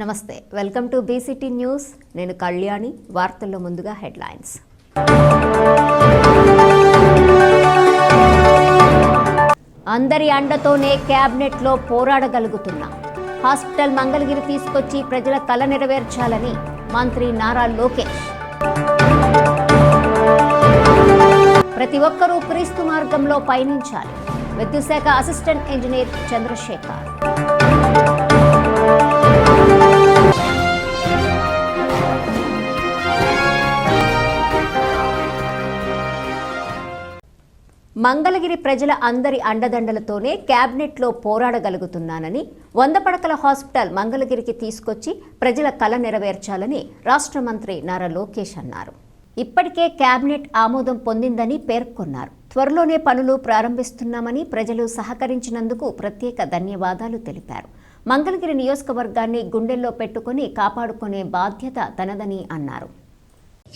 నమస్తే, welcome to BCT news. నేను కళ్యాణి. వార్తల్లో ముందుగా హెడ్లైన్స్. అందరి అండతోనే క్యాబినెట్లో పోరాడగలుగుతున్నాం. హాస్పిటల్ మంగళగిరి తీసుకొచ్చి ప్రజల కల నెరవేర్చాలని మంత్రి నారా లోకేష్. ప్రతి ఒక్కరూ క్రీస్తు మార్గంలో పయనించాలి. విద్యుత్ శాఖ అసిస్టెంట్ ఇంజనీర్ చంద్రశేఖర్. మంగళగిరి ప్రజల అందరి అండదండలతోనే క్యాబినెట్లో పోరాడగలుగుతున్నానని, 100 పడకల హాస్పిటల్ మంగళగిరికి తీసుకొచ్చి ప్రజల కల నెరవేర్చాలని రాష్ట్ర మంత్రి నారా లోకేష్ అన్నారు. ఇప్పటికే క్యాబినెట్ ఆమోదం పొందిందని పేర్కొన్నారు. త్వరలోనే పనులు ప్రారంభిస్తున్నామని, ప్రజలు సహకరించినందుకు ప్రత్యేక ధన్యవాదాలు తెలిపారు. మంగళగిరి నియోజకవర్గాన్ని గుండెల్లో పెట్టుకుని కాపాడుకునే బాధ్యత తనదని అన్నారు.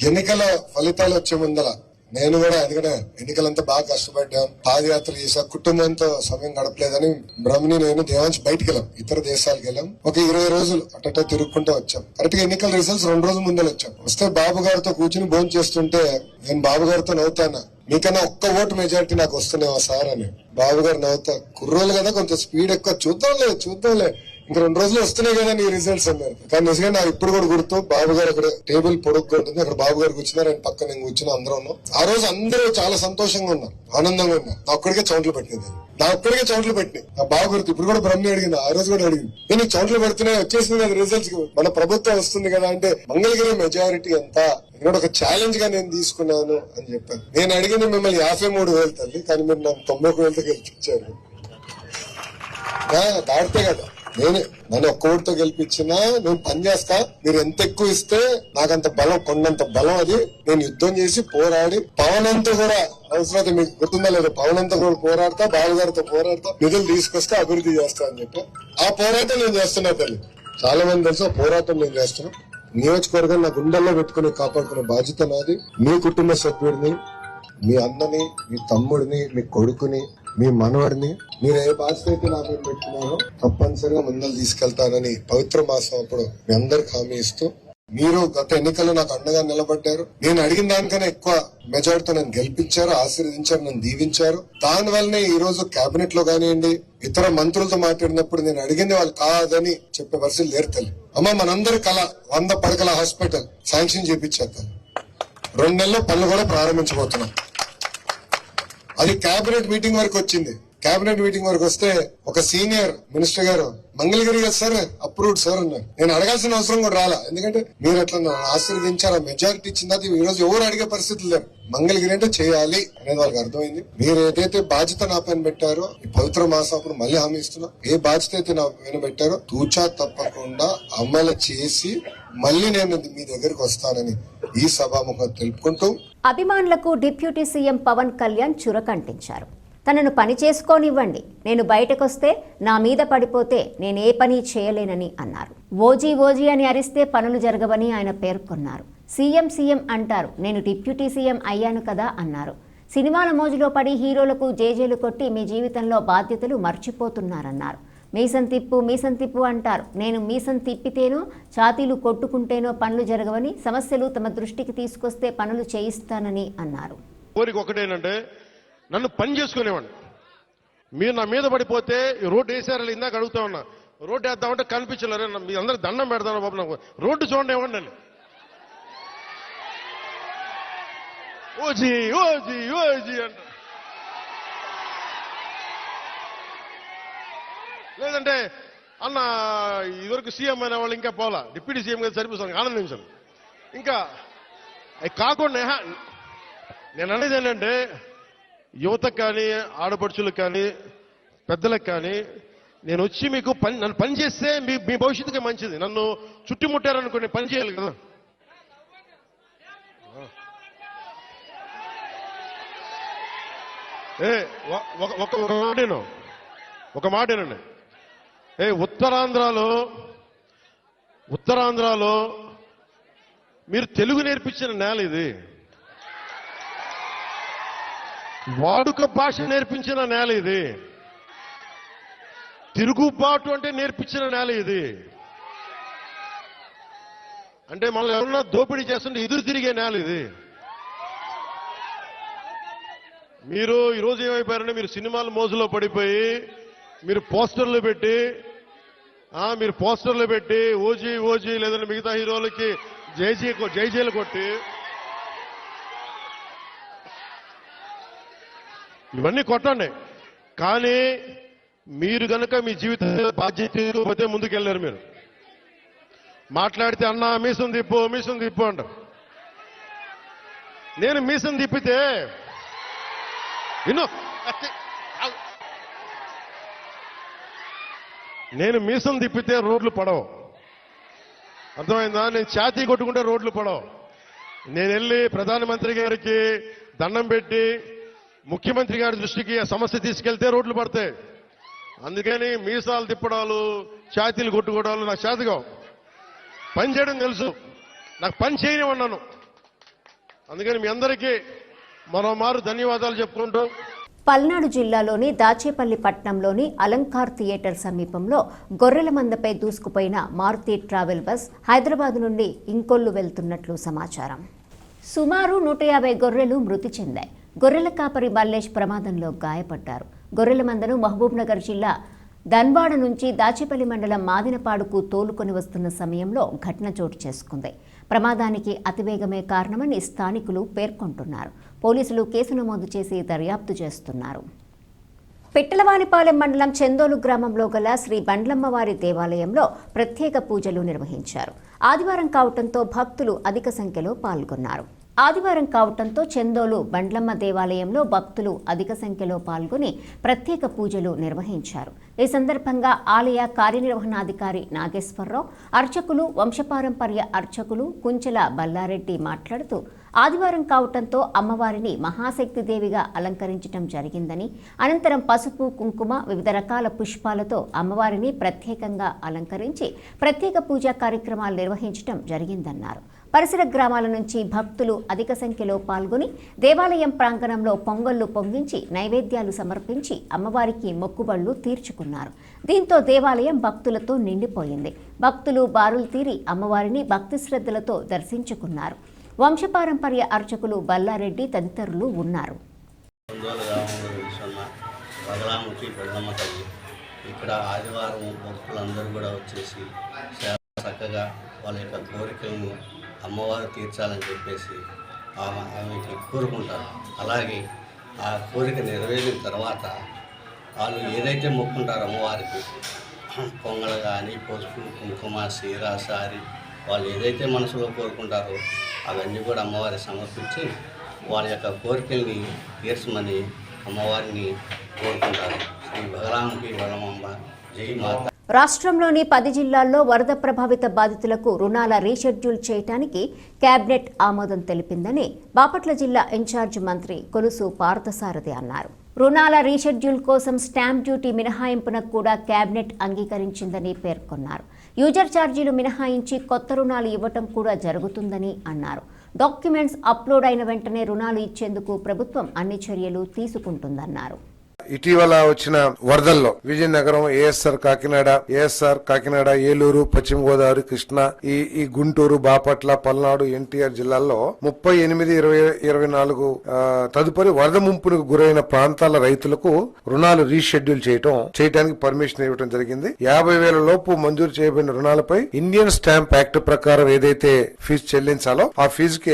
ఎన్నికల ఫలితాలు వచ్చే ముందర నేను కూడా ఎందుకంటే ఎన్నికలంతా బాగా కష్టపడ్డాం, పాదయాత్ర చేసా, కుటుంబంతో సమయం గడపలేదని బ్రహ్మని నేను దేవాంశ్ బయటకు వెళ్ళాం, ఇతర దేశాలకు వెళ్ళాం. ఒక 20 రోజులు అట్ట తిరుగుకుంటూ వచ్చాం. కరెక్ట్ గా ఎన్నికల రిజల్ట్స్ 2 రోజుల ముందే వచ్చాం. వస్తే బాబు గారితో కూర్చుని భోజనం చేస్తుంటే నేను బాబు గారితో నవ్వుతానా, మీకన్నా ఒక్క ఓటు మెజారిటీ నాకు వస్తున్నావా సార్ అని. బాబు గారు నవ్వుతా, కుర్రోలు కదా కొంచెం స్పీడ్ ఎక్కువ, చూద్దాంలే ఇంకా 2 రోజులు వస్తున్నాయి కదా నీ రిజల్ట్స్ అన్నారు. కానీ నిజంగా నాకు ఇప్పుడు కూడా గుర్తు, బాబు గారు అక్కడ టేబుల్ పొడుగ్గా ఉంటుంది, అక్కడ బాబు గారు కూర్చున్నారు, ఆయన పక్కన నేను కూర్చున్నా, అందరూ ఉన్నాం. ఆ రోజు అందరూ చాలా సంతోషంగా ఉన్నారు, ఆనందంగా ఉన్నారు. నా ఒక్కడికే చౌంట్లు పెట్టింది, నా బాగా గుర్తు. ఇప్పుడు కూడా బ్రహ్మ అడిగింది, ఆ రోజు కూడా అడిగింది, నేను చౌంట్లు పెడుతున్నాయి, వచ్చేసింది కదా రిజల్ట్స్, మన ప్రభుత్వం వస్తుంది కదా అంటే మంగళగిరి మెజారిటీ ఎంత ఇక్కడ ఒక ఛాలెంజ్ గా నేను తీసుకున్నాను అని చెప్పాను. నేను అడిగింది మిమ్మల్ని 53,000 తల్లి, కానీ మీరు నాకు 91,000 గెలిపించారు. దాడితే కదా నన్ను ఒక్క ఓటుతో గెలిపించినా నేను పని చేస్తా, మీరు ఎంత ఎక్కువ ఇస్తే నాకంత బలం, కొండంత బలం. అది నేను యుద్ధం చేసి పోరాడి పవనంతో కూడా అవసరం మీకు గుర్తుందా లేదా, పవనంతో కూడా పోరాడతా, బాబు గారితో పోరాడతా, నిధులు తీసుకొస్తే అభివృద్ధి చేస్తా అని చెప్పి ఆ పోరాటం నేను చేస్తున్నా తల్లి. చాలా మంది తెలుసు ఆ పోరాటం నేను చేస్తున్నా. నియోజకవర్గం నా గుండెల్లో పెట్టుకుని కాపాడుకునే బాధ్యత నాది. మీ కుటుంబ సభ్యుడిని, మీ అన్నని, మీ తమ్ముడిని, మీ కొడుకుని, మీ మనవడిని మీరు ఏ బాధ్యత అయితే నా మీద పెట్టుకున్నారో తప్పనిసరిగా ముందలు తీసుకెళ్తానని పవిత్ర మాసం అప్పుడు మీ అందరికి హామీ ఇస్తూ, మీరు గత ఎన్నికల్లో నాకు అండగా నిలబడ్డారు. నేను అడిగిన దానికన్నా ఎక్కువ మెజారిటీతో నన్ను గెలిపించారు, ఆశీర్వదించారు, నన్ను దీవించారు. దాని వల్లనే ఈ రోజు కేబినెట్ లో కానివ్వండి, ఇతర మంత్రులతో మాట్లాడినప్పుడు నేను అడిగింది వాళ్ళు కాదని చెప్పే పరిస్థితులు లేరు తల్లి. అమ్మ మనందరి కళ 100 పడకల హాస్పిటల్ శాంక్షన్ చేయించారు తల్లి. 2 నెలల్లో పనులు కూడా ప్రారంభించబోతున్నాం. అది కేబినెట్ మీటింగ్ వరకు వచ్చింది. కేబినెట్ మీటింగ్ వరకు వస్తే ఒక సీనియర్ మినిస్టర్ గారు, మంగళగిరి కదా సార్ అప్రూవ్డ్ సార్ అన్నారు. నేను అడగాల్సిన అవసరం కూడా రాలా, ఎందుకంటే మీరు అట్లా ఆశీర్వదించారు, మెజారిటీ ఇచ్చింది. అది ఈ రోజు ఎవరు అడిగే పరిస్థితులు లేవు. మంగళగిరి అంటే చేయాలి అనేది వాళ్ళకి అర్థమైంది. మీరు ఏదైతే బాధ్యత నా పైన పెట్టారో ఈ పవిత్ర మాసం అప్పుడు మళ్ళీ హామీ ఇస్తున్నా, ఏ బాధ్యత అయితే నా పైన పెట్టారో తూచా తప్పకుండా అమలు చేసి మళ్ళీ నేను మీ దగ్గరికి వస్తానని ఈ సభాముఖంగా తెలుపుకుంటూ, అభిమానులకు డిప్యూటీ సీఎం పవన్ కళ్యాణ్ చురకంటించారు. తనను పని చేసుకోనివ్వండి, నేను బయటకొస్తే నా మీద పడిపోతే నేనే పని చేయలేనని అన్నారు. ఓజీ అని అరిస్తే పనులు జరగవని ఆయన పేర్కొన్నారు. సీఎం అంటారు, నేను డిప్యూటీ సీఎం అయ్యాను కదా అన్నారు. సినిమాల మోజులో పడి హీరోలకు జేజేలు కొట్టి మీ జీవితంలో బాధ్యతలు మర్చిపోతున్నారన్నారు. మీసం తిప్పు అంటారు, నేను మీసం తిప్పితేనో ఛాతీలు కొట్టుకుంటేనో పనులు జరగవని, సమస్యలు తమ దృష్టికి తీసుకొస్తే పనులు చేయిస్తానని అన్నారు. నన్ను పని చేసుకునేవాడిని, మీరు నా మీద పడిపోతే రోడ్డు వేసారు, ఇందాక అడుగుతా ఉన్నా, రోడ్డు వేద్దామంటే కనిపించలేరు, మీ అందరూ దండం పెడతాను బాబు, నాకు రోడ్డు చూడండి ఇవ్వండి అని. ఓజీ అంట, లేదంటే అన్న ఇదివరకు సీఎం అయిన వాళ్ళు ఇంకా పోలా, డిప్యూటీ సీఎం గారు సరిపోతాను, ఆనందించాను. ఇంకా కాకుండా నేను అనేది ఏంటంటే, యువతకు కానీ, ఆడపడుచులకు కానీ, పెద్దలకు కానీ, నేను వచ్చి మీకు నన్ను పని చేస్తే మీ భవిష్యత్తుకే మంచిది. నన్ను చుట్టుముట్టారనుకోండి, పని చేయాలి కదా. ఒక మాటేనండి, ఉత్తరాంధ్రలో మీరు తెలుగు నేర్పించిన నేల ఇది, వాడుక భాష నేర్పించిన నేల ఇది, తిరుగుబాటు అంటే నేర్పించిన నేల ఇది. అంటే మనల్ని ఎవరన్నా దోపిడీ చేస్తుంటే ఎదురు తిరిగే నేల ఇది. మీరు ఈరోజు ఏమైపోయారంటే మీరు సినిమాల మోజులో పడిపోయి మీరు పోస్టర్లు పెట్టి ఓజీ లేదంటే మిగతా హీరోలకి జైజీలు కొట్టి ఇవన్నీ కొట్టండి. కానీ మీరు గనక మీ జీవితం బాధ్యత తీసుకోకపోతే ముందుకెళ్లారు. మీరు మాట్లాడితే అన్నా మీసం తిప్పు అంటారు. నేను మీసం తిప్పితే రోడ్లు పడవు. అర్థమైందా? నేను ఛాతీ కొట్టుకుంటే రోడ్లు పడవు. నేను వెళ్ళి ప్రధానమంత్రి గారికి దండం పెట్టి ముఖ్యమంత్రి గారి దృష్టికి ఆ సమస్య తీసుకెళ్తే రోడ్లు పడతాయి. అందుకని మీసాలు తిప్పడాలు ఛాతీలు కొట్టుకోవడాలు నాకు చేతగావు. పని చేయడం తెలుసు, నాకు పని చేయనివన్నాను. అందుకని మీ అందరికీ మరోమారు ధన్యవాదాలు చెప్పుకుంటూ పల్నాడు జిల్లాలోని దాచేపల్లి పట్టణంలోని అలంకార్ థియేటర్ సమీపంలో గొర్రెల మందపై దూసుకుపోయిన మారుతి ట్రావెల్ బస్ హైదరాబాద్ నుండి ఇంకొల్లు వెళ్తున్నట్లు సమాచారం. సుమారు 150 గొర్రెలు మృతి చెందాయి. గొర్రెల కాపరి మల్లేష్ ప్రమాదంలో గాయపడ్డారు. గొర్రెల మందను మహబూబ్నగర్ జిల్లా ధన్వాడ నుంచి దాచేపల్లి మండలం మాదినపాడుకు తోలుకొని వస్తున్న సమయంలో ఘటన చోటు చేసుకుంది. ప్రమాదానికి అతివేగమే కారణమని స్థానికులు పేర్కొంటున్నారు. పోలీసులు కేసు నమోదు చేసి దర్యాప్తు చేస్తున్నారు. పిట్టలవానిపాలెం మండలం చెందోలు గ్రామంలో గల శ్రీ బండ్లమ్మవారి దేవాలయంలో ప్రత్యేక పూజలు నిర్వహించారు. ఆదివారం కావడంతో భక్తులు అధిక సంఖ్యలో పాల్గొన్నారు. ఆదివారం కావడంతో చెందోలు బండ్లమ్మ దేవాలయంలో భక్తులు అధిక సంఖ్యలో పాల్గొని ప్రత్యేక పూజలు నిర్వహించారు. ఈ సందర్భంగా ఆలయ కార్యనిర్వహణాధికారి నాగేశ్వరరావు, అర్చకులు, వంశపారంపర్య అర్చకులు కుంచెల బల్లారెడ్డి మాట్లాడుతూ ఆదివారం కావడంతో అమ్మవారిని మహాశక్తిదేవిగా అలంకరించడం జరిగిందని, అనంతరం పసుపు, కుంకుమ, వివిధ రకాల పుష్పాలతో అమ్మవారిని ప్రత్యేకంగా అలంకరించి ప్రత్యేక పూజా కార్యక్రమాలు నిర్వహించడం జరిగిందన్నారు. పరిసర గ్రామాల నుంచి భక్తులు అధిక సంఖ్యలో పాల్గొని దేవాలయం ప్రాంగణంలో పొంగళ్లు పొంగించి నైవేద్యాలు సమర్పించి అమ్మవారికి మొక్కుబళ్లు తీర్చుకున్నారు. దీంతో దేవాలయం భక్తులతో నిండిపోయింది. భక్తులు బారులు తీరి అమ్మవారిని భక్తి శ్రద్ధలతో దర్శించుకున్నారు. వంశపారంపర్య అర్చకులు బల్లారెడ్డి తదితరులు ఉన్నారు. ఇక్కడ ఆదివారం భక్తులందరూ కూడా వచ్చేసి చక్కగా వాళ్ళ యొక్క కోరికలను అమ్మవారు తీర్చాలని చెప్పేసి ఆమెకి కోరుకుంటారు. అలాగే ఆ కోరిక నెరవేరిన తర్వాత వాళ్ళు ఏదైతే మొక్కుంటారో అమ్మవారికి పొంగల్ కానీ పసుపు, కుంకుమ, చీర, సారి వాళ్ళు ఏదైతే మనసులో కోరుకుంటారో అవన్నీ కూడా అమ్మవారికి సమర్పించి వాళ్ళ యొక్క కోరికల్ని తీర్చమని అమ్మవారిని కోరుకుంటారు. శ్రీ బగలాముఖి వరమమ్మ జై మాత. రాష్ట్రంలోని 10 జిల్లాల్లో వరద ప్రభావిత బాధితులకు రుణాల రీషెడ్యూల్ చేయడానికి కేబినెట్ ఆమోదం తెలిపిందని బాపట్ల జిల్లా ఇన్ఛార్జ్ మంత్రి కొలుసు పార్థసారథి అన్నారు. రుణాల రీషెడ్యూల్ కోసం స్టాంప్ డ్యూటీ మినహాయింపునకు కూడా కేబినెట్ అంగీకరించిందని పేర్కొన్నారు. యూజర్ ఛార్జీలు మినహాయించి కొత్త రుణాలు ఇవ్వటం కూడా జరుగుతుందని అన్నారు. డాక్యుమెంట్స్ అప్లోడ్ అయిన వెంటనే రుణాలు ఇచ్చేందుకు ప్రభుత్వం అన్ని చర్యలు తీసుకుంటుందన్నారు. ఇటీవల వచ్చిన వరదల్లో విజయనగరం, ఏఎస్ఆర్ కాకినాడ, ఏలూరు, పశ్చిమ గోదావరి, కృష్ణా, ఈ గుంటూరు, బాపట్ల, పల్నాడు, ఎన్టీఆర్ జిల్లాల్లో 38-24 తదుపరి వరద ముంపునకు గురైన ప్రాంతాల రైతులకు రుణాలు రీషెడ్యూల్ చేయడానికి పర్మిషన్ ఇవ్వడం జరిగింది. 50,000 లోపు మంజూరు చేయబడిన రుణాలపై ఇండియన్ స్టాంప్ యాక్ట్ ప్రకారం ఏదైతే ఫీజు చెల్లించాలో ఆ ఫీజుకి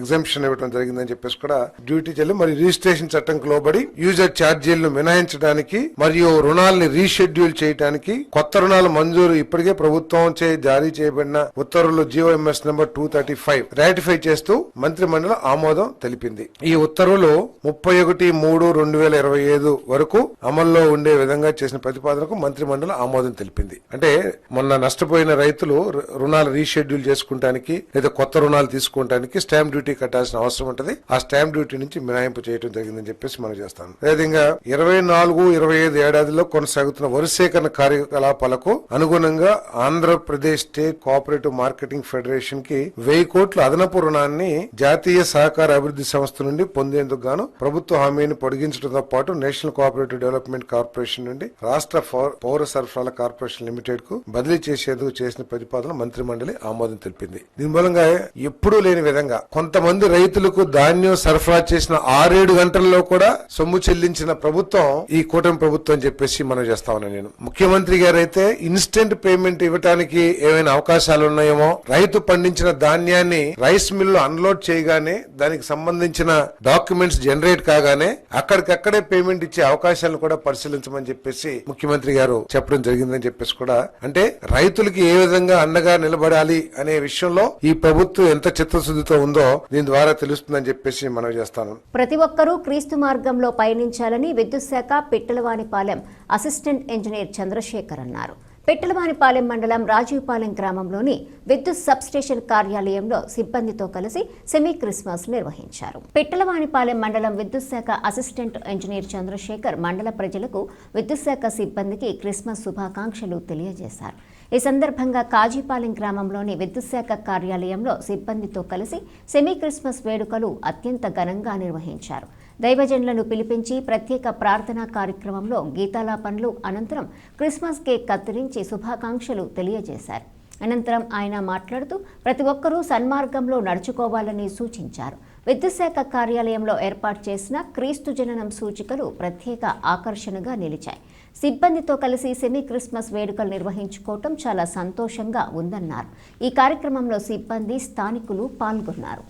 ఎగ్జంప్షన్ ఇవ్వడం జరిగిందని చెప్పేసి కూడా డ్యూటీ చెల్లి మరి రిజిస్ట్రేషన్ చట్టంకి లోబడి యూజర్ ఛార్జీలను మినహాయించడానికి మరియు రుణాలని రీషెడ్యూల్ చేయడానికి కొత్త రుణాల మంజూరు ఇప్పటికే ప్రభుత్వం జారీ చేయబడిన ఉత్తర్వులు GOMS నంబర్ 235 రాటిఫై చేస్తూ మంత్రిమండలి ఆమోదం తెలిపింది. ఈ ఉత్తర్వులు 31/3/2025 వరకు అమల్లో ఉండే విధంగా చేసిన ప్రతిపాదనకు మంత్రిమండలి ఆమోదం తెలిపింది. అంటే మొన్న నష్టపోయిన రైతులు రుణాలు రీషెడ్యూల్ చేసుకోవడానికి లేదా కొత్త రుణాలు తీసుకోవడానికి స్టాంప్ డ్యూటీ కట్టాల్సిన అవసరం ఉంటుంది. ఆ స్టాంప్ డ్యూటీ నుంచి మినహాయింపు చేయడం జరిగిందని చెప్పేసి మనం చేస్తాం. అదేవిధంగా 24-25 ఏడాదిలో కొనసాగుతున్న వరి సేకరణ కార్యకలాపాలకు అనుగుణంగా Andhra Pradesh state cooperative marketing federation కి 1000 కోట్ల అదనపు రుణాన్ని జాతీయ సహకార అభివృద్ధి సంస్థ నుండి పొందేందుకు గాను ప్రభుత్వ హామీని పొడిగించడంతో పాటు నేషనల్ కోఆపరేటివ్ డెవలప్మెంట్ కార్పొరేషన్ నుండి రాష్ట్ర పౌర సరఫరాల కార్పొరేషన్ లిమిటెడ్ కు బదిలీ చేసేందుకు చేసిన ప్రతిపాదన మంత్రి మండలి ఆమోదం తెలిపింది. దీని మూలంగా ఎప్పుడూ లేని విధంగా కొంతమంది రైతులకు ధాన్యం సరఫరా చేసిన 6-7 గంటల్లో కూడా సొమ్ము చెల్లించిన ప్రభుత్వం ఈ కూటమి ప్రభుత్వం అని చెప్పేసి మనం చేస్తా ఉన్నాను. నేను ముఖ్యమంత్రి గారు అయితే ఇన్స్టెంట్ పేమెంట్ ఇవ్వడానికి ఏమైనా అవకాశాలు ఉన్నాయేమో, రైతు పండించిన ధాన్యాన్ని రైస్ మిల్లు అన్లోడ్ చేయగానే దానికి సంబంధించిన డాక్యుమెంట్స్ జనరేట్ కాగానే అక్కడికక్కడే పేమెంట్ ఇచ్చే అవకాశాలను కూడా పరిశీలించమని చెప్పేసి ముఖ్యమంత్రి గారు చెప్పడం జరిగిందని చెప్పేసి కూడా, అంటే రైతులకి ఏ విధంగా అండగా నిలబడాలి అనే విషయంలో ఈ ప్రభుత్వం ఎంత చిత్తశుద్ధితో ఉందో దీని ద్వారా తెలుస్తుందని చెప్పేసి మనం చేస్తాను. ప్రతి ఒక్కరూ క్రీస్తు మార్గంలో పయనించాలని విద్యుత్ శాఖ పిట్టలవానిపాలెం అసిస్టెంట్ ఇంజనీర్ చంద్రశేఖర్ అన్నారు. పిట్టలవానిపాలెం మండలం రాజీవ్పాలెం గ్రామంలోని విద్యుత్ సబ్స్టేషన్ కార్యాలయంలో సిబ్బందితో కలిసి సెమీ క్రిస్మస్ నిర్వహించారు. పిట్టలవానిపాలెం మండలం విద్యుత్ శాఖ అసిస్టెంట్ ఇంజనీర్ చంద్రశేఖర్ మండల ప్రజలకు విద్యుత్ శాఖ సిబ్బందికి క్రిస్మస్ శుభాకాంక్షలు తెలియజేశారు. ఈ సందర్భంగా కాజీపాలెం గ్రామంలోని విద్యుత్ శాఖ కార్యాలయంలో సిబ్బందితో కలిసి సెమీ క్రిస్మస్ వేడుకలు అత్యంత ఘనంగా నిర్వహించారు. దైవజనులను పిలిపించి ప్రత్యేక ప్రార్థనా కార్యక్రమంలో గీతాలాపనలు అనంతరం క్రిస్మస్ కేక్ కత్తిరించి శుభాకాంక్షలు తెలియజేశారు. అనంతరం ఆయన మాట్లాడుతూ ప్రతి ఒక్కరూ సన్మార్గంలో నడుచుకోవాలని సూచించారు. విద్యుత్ శాఖ కార్యాలయంలో ఏర్పాటు చేసిన క్రీస్తు జననం సూచికలు ప్రత్యేక ఆకర్షణగా నిలిచాయి. సిబ్బందితో కలిసి సెమీ క్రిస్మస్ వేడుకలు నిర్వహించుకోవటం చాలా సంతోషంగా ఉందన్నారు. ఈ కార్యక్రమంలో సిబ్బంది, స్థానికులు పాల్గొన్నారు.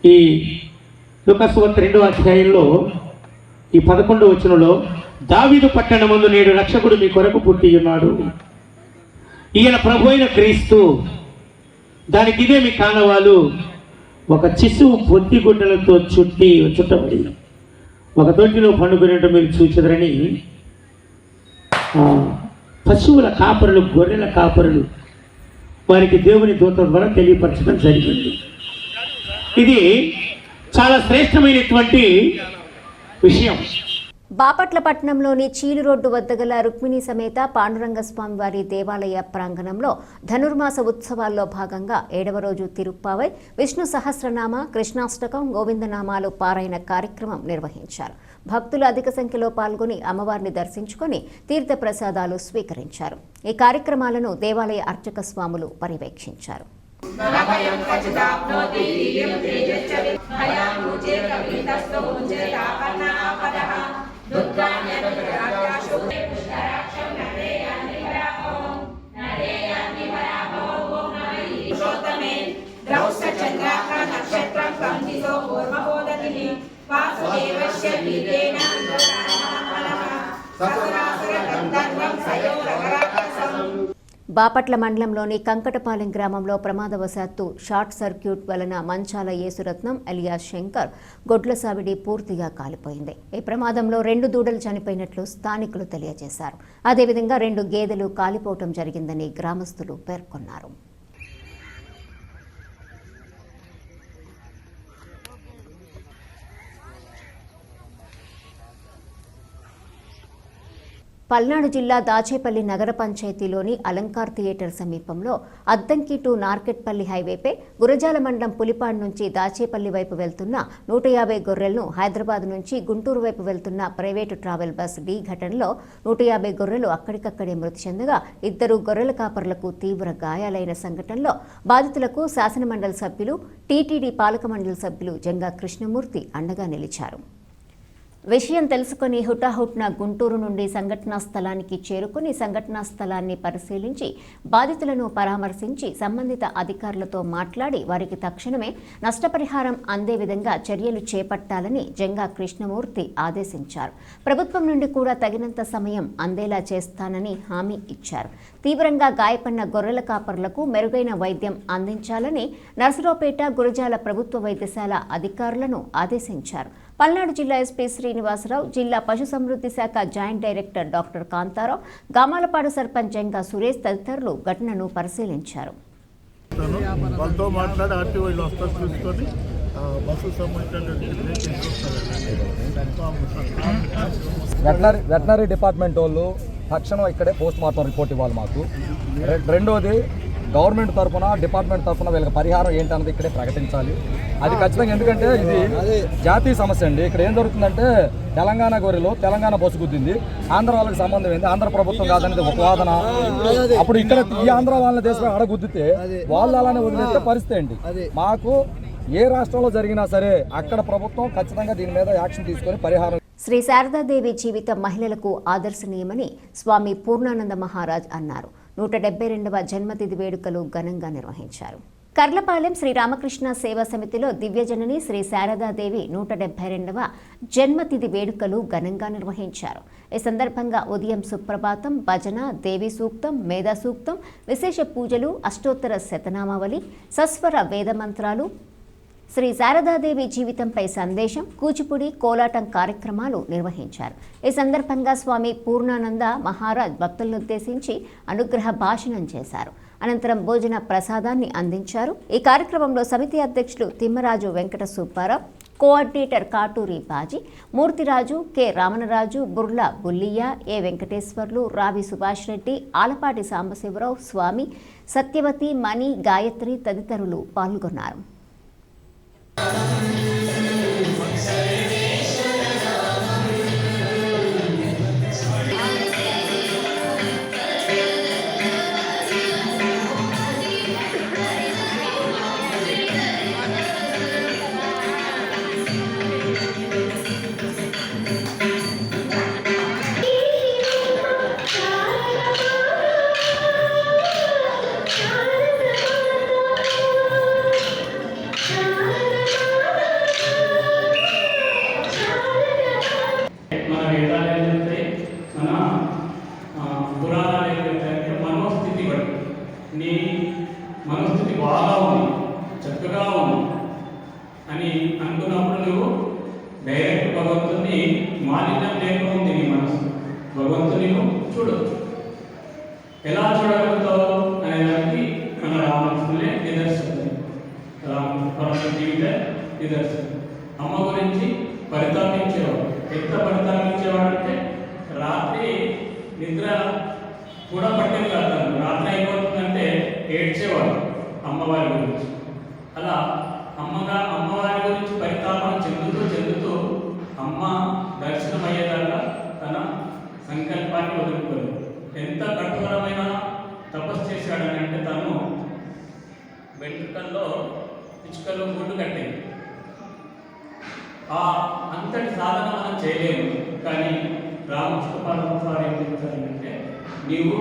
ఈ లూకాసు వార్త 2వ అధ్యాయంలో ఈ 11వ వచనంలో దావీదు పట్టణమందు నేడు రక్షకుడు మీ కొరకు పుట్టి ఉన్నాడు, ఈయన ప్రభు అయిన క్రీస్తు, దానికి ఇదే మీ కానవాలు, ఒక శిశువు పొత్తిగుడ్డలతో చుట్టబడి ఒక తొట్టిలో పండుకునేట్టు మీరు చూచెదరని పశువుల కాపరులు, గొర్రెల కాపరులు వారికి దేవుని దూత ద్వారా తెలియపరచడం జరిగింది. ఇది చాలా శ్రేష్టమైనటువంటి విషయం. బాపట్ల పట్టణంలోని చీలు రోడ్డు వద్ద గల రుక్మిణి సమేత పాండురంగస్వామి వారి దేవాలయ ప్రాంగణంలో ధనుర్మాస ఉత్సవాల్లో భాగంగా 7వ రోజు తిరుప్పావై, విష్ణు సహస్రనామ, కృష్ణాష్టకం, గోవిందనామాలు పారాయణ కార్యక్రమం నిర్వహించారు. భక్తులు అధిక సంఖ్యలో పాల్గొని అమ్మవారిని దర్శించుకొని తీర్థ ప్రసాదాలు స్వీకరించారు. ఈ కార్యక్రమాలను దేవాలయ అర్చక స్వాములు పర్యవేక్షించారు. బాపట్ల మండలంలోని కంకటపాలెం గ్రామంలో ప్రమాదవశాత్తు షార్ట్ సర్క్యూట్ వలన మంచాల యేసురత్నం ఎలియాస్ శంకర్ గొడ్లసావిడి పూర్తిగా కాలిపోయింది. ఈ ప్రమాదంలో 2 దూడలు చనిపోయినట్లు స్థానికులు తెలియజేశారు. అదేవిధంగా 2 గేదెలు కాలిపోవటం జరిగిందని గ్రామస్తులు పేర్కొన్నారు. పల్నాడు జిల్లా దాచేపల్లి నగర పంచాయతీలోని అలంకార్ థియేటర్ సమీపంలో అద్దంకి టు నార్కెట్పల్లి హైవేపై గురజాల మండలం పులిపాడు నుంచి దాచేపల్లి వైపు వెళ్తున్న 150 గొర్రెలను హైదరాబాద్ నుంచి గుంటూరు వైపు వెళ్తున్న ప్రైవేటు ట్రావెల్ బస్ ఢీ ఘటనలో 150 గొర్రెలు అక్కడికక్కడే మృతి చెందగా 2 గొర్రెల కాపరులకు తీవ్ర గాయాలైన సంఘటనలో బాధితులకు శాసనమండలి సభ్యులు, టీటీడీ పాలక మండలి సభ్యులు జంగా కృష్ణమూర్తి అండగా నిలిచారు. విషయం తెలుసుకుని హుటాహుట్న గుంటూరు నుండి సంఘటనా స్థలానికి చేరుకుని సంఘటనా స్థలాన్ని పరిశీలించి బాధితులను పరామర్శించి సంబంధిత అధికారులతో మాట్లాడి వారికి తక్షణమే నష్టపరిహారం అందే విధంగా చర్యలు చేపట్టాలని జంగా కృష్ణమూర్తి ఆదేశించారు. ప్రభుత్వం నుండి కూడా తగినంత సమయం అందేలా చేస్తానని హామీ ఇచ్చారు. తీవ్రంగా గాయపడిన గొర్రెల కాపర్లకు మెరుగైన వైద్యం అందించాలని నర్సరావుపేట, గురజాల ప్రభుత్వ వైద్యశాల అధికారులను ఆదేశించారు. పల్నాడు జిల్లా ఎస్పీ శ్రీనివాసరావు, జిల్లా పశుసంవృద్ధి శాఖ joint director doctor Kantharao, Gamalapadu sarpanch Janga Suresh తదితరులు ఘటనను పరిశీలించారు. వాళ్ళతో మాట్లాడి ఆర్టీఓ వస్తారు చూసుకొని బస్సు సంబంధించినటువంటి వెటనరీ డిపార్ట్మెంట్ వాళ్ళు తక్షణం ఇక్కడే పోస్ట్ మార్టం రిపోర్ట్ ఇవ్వాలి మాకు. రెండోది గవర్నమెంట్ తరఫున డిపార్ట్మెంట్ తరఫున వీళ్ళకి పరిహారం ఏంటన్నది ఇక్కడే ప్రకటించాలి. అది ఖచ్చితంగా, ఎందుకంటే ఇది జాతీయ సమస్య అండి. ఇక్కడ ఏం జరుగుతుందంటే తెలంగాణ గొర్రెలు తెలంగాణ బస్సు గుద్దింది, ఆంధ్ర వాళ్ళకి సంబంధం ఏంది, ఆంధ్ర ప్రభుత్వం కాదనేది ఒక వాదన. అప్పుడు ఇక్కడ ఈ ఆంధ్ర వాళ్ళని దేశం ఆడ గుద్దితే వాళ్ళు అలానే వదిలేస్తే పరిస్థితి ఏంటి? మాకు ఏ రాష్ట్రంలో జరిగినా సరే అక్కడ ప్రభుత్వం ఖచ్చితంగా దీని మీద యాక్షన్ తీసుకొని పరిహారం. శ్రీ శారదాదేవి జీవితం మహిళలకు ఆదర్శనీయమని స్వామి పూర్ణానంద మహారాజ్ అన్నారు. 172వ జన్మతిథి వేడుకలు ఘనంగా నిర్వహించారు. కర్లపాలెం శ్రీ రామకృష్ణ సేవా సమితిలో దివ్యజనని శ్రీ శారదాదేవి 172వ జన్మతిథి వేడుకలు ఘనంగా నిర్వహించారు. ఈ సందర్భంగా ఉదయం సుప్రభాతం, భజన, దేవి సూక్తం, మేధా సూక్తం, విశేష పూజలు, అష్టోత్తర శతనామావళి, సస్వర వేద మంత్రాలు, శ్రీ శారదాదేవి జీవితంపై సందేశం, కూచిపూడి, కోలాటం కార్యక్రమాలు నిర్వహించారు. ఈ సందర్భంగా స్వామి పూర్ణానంద మహారాజ్ భక్తులనుద్దేశించి అనుగ్రహ భాషణం చేశారు. అనంతరం భోజన ప్రసాదాన్ని అందించారు. ఈ కార్యక్రమంలో సమితి అధ్యక్షులు తిమ్మరాజు వెంకట సుబ్బారావు, కోఆర్డినేటర్ కాటూరి బాజీ, మూర్తిరాజు, కె రామనరాజు, బుర్ల బుల్లియ్య, ఏ వెంకటేశ్వర్లు, రావి సుభాష్ రెడ్డి, ఆలపాటి సాంబశివరావు, స్వామి, సత్యవతి, మణి, గాయత్రి తదితరులు పాల్గొన్నారు. మనస్థితి బాగా ఉంది, చక్కగా ఉంది అని అనుకున్నప్పుడు నువ్వు డైరెక్ట్ భగవంతుని మాలిన్యం లేకుండా నీ మనసు భగవంతుని చూడొచ్చు. ఎలా చూడగలుగుతావు అనే దానికి మన రామకృష్ణులే నిదర్శనం, రామకృష్ణ జీవిత నిదర్శనం. అమ్మ గురించి పరితాపించేవాడు. ఎంత పరితాపించేవాడంటే రాత్రి నిద్ర కూడా పట్టేది కాదు. రాత్రి అయిపోతుందంటే ఏడ్చేవాడు అమ్మవారి గురించి. అలా అమ్మవారి గురించి పరితాపం చెందుతూ అమ్మ దర్శనం అయ్యేదాకా తన సంకల్పాన్ని వదులుకోలేదు. ఎంత కఠోరమైన తపస్సు చేశాడని అంటే తను వెంట్రుకల్లో పిచ్చుకలు గుడ్డు కట్టేది. అంతటి సాధన మనం చేయలేము. కానీ రామకృష్ణ పరమహంస ఏం చెప్తారంటే, నీవు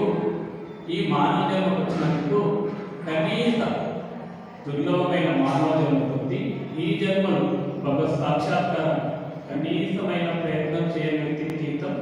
ఈ మానవ జన్మకు వచ్చినందుకు కనీస దుర్లభమైన మానవ జన్మ పొంది ఈ జన్మను భగవత్ సాక్షాత్కారం కనీసమైన ప్రయత్నం చేయని వ్యక్తికి జీవితం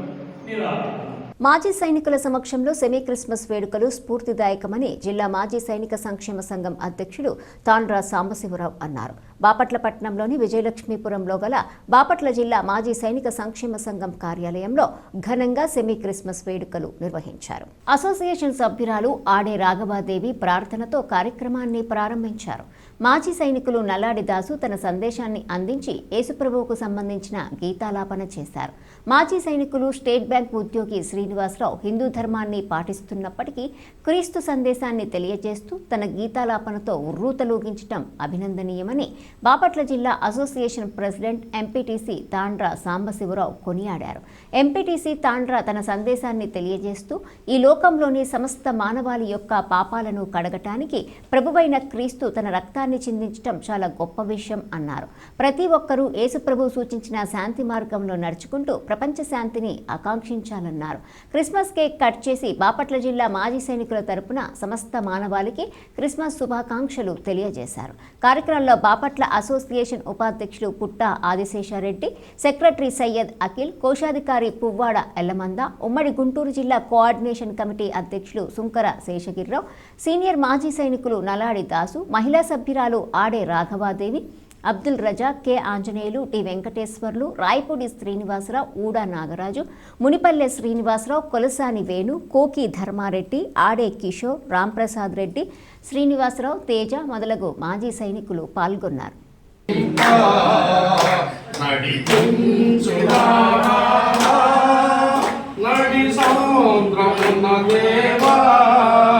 నిరాకరణ. మాజీ సైనికుల సమక్షంలో సెమీ క్రిస్మస్ వేడుకలు స్ఫూర్తిదాయకమని జిల్లా మాజీ సైనిక సంక్షేమ సంఘం అధ్యక్షులు తాండ్ర సాంబశివరావు అన్నారు. బాపట్ల పట్టణంలోని విజయలక్ష్మీపురంలో గల బాపట్ల జిల్లా మాజీ సైనిక సంక్షేమ సంఘం కార్యాలయంలో ఘనంగా సెమీ క్రిస్మస్ వేడుకలు నిర్వహించారు. అసోసియేషన్ సభ్యురాలు ఆడే రాఘవాదేవి ప్రార్థనతో కార్యక్రమాన్ని ప్రారంభించారు. మాజీ సైనికులు నల్లాడి దాసు తన సందేశాన్ని అందించి యేసుప్రభువుకు సంబంధించిన గీతాలాపన చేశారు. మాజీ సైనికులు స్టేట్ బ్యాంక్ ఉద్యోగి శ్రీనివాసరావు హిందూ ధర్మాన్ని పాటిస్తున్నప్పటికీ క్రీస్తు సందేశాన్ని తెలియజేస్తూ తన గీతాలాపనతో ఉర్రూతలూగించడం అభినందనీయమని బాపట్ల జిల్లా అసోసియేషన్ ప్రెసిడెంట్ ఎంపీటీసీ తాండ్ర సాంబశివరావు కొనియాడారు. ఎంపీటీసీ తాండ్ర తన సందేశాన్ని తెలియజేస్తూ ఈ లోకంలోని సమస్త మానవాళి యొక్క పాపాలను కడగటానికి ప్రభువైన క్రీస్తు తన రక్తాన్ని చిందించడం చాలా గొప్ప విషయం అన్నారు. ప్రతి ఒక్కరూ యేసుప్రభువు సూచించిన శాంతి మార్గంలో నడుచుకుంటూ ప్రపంచ శాంతిని ఆకాంక్షించాలన్నారు. క్రిస్మస్ కేక్ కట్ చేసి బాపట్ల జిల్లా మాజీ సైనికుల తరపున సమస్త మానవాళికి క్రిస్మస్ శుభాకాంక్షలు తెలియజేశారు. కార్యక్రమంలో బాపట్ల అసోసియేషన్ ఉపాధ్యక్షులు పుట్ట ఆదిశేషారెడ్డి, సెక్రటరీ సయ్యద్ అఖిల్, కోశాధికారి పువ్వాడ ఎల్లమంద, ఉమ్మడి గుంటూరు జిల్లా కోఆర్డినేషన్ కమిటీ అధ్యక్షులు సుంకర శేషగిరిరావు, సీనియర్ మాజీ సైనికులు నలాడి దాసు, మహిళా సభ్యురాలు ఆడే రాఘవాదేవి, అబ్దుల్ రజా, కె ఆంజనేయులు, టి వెంకటేశ్వర్లు, రాయపూడి శ్రీనివాసరావు, ఊడా నాగరాజు, మునిపల్లె శ్రీనివాసరావు, కొలసాని వేణు, కోకి ధర్మారెడ్డి, ఆడే కిషోర్, రాంప్రసాద్ రెడ్డి, శ్రీనివాసరావు, తేజ మొదలగు మాజీ సైనికులు పాల్గొన్నారు.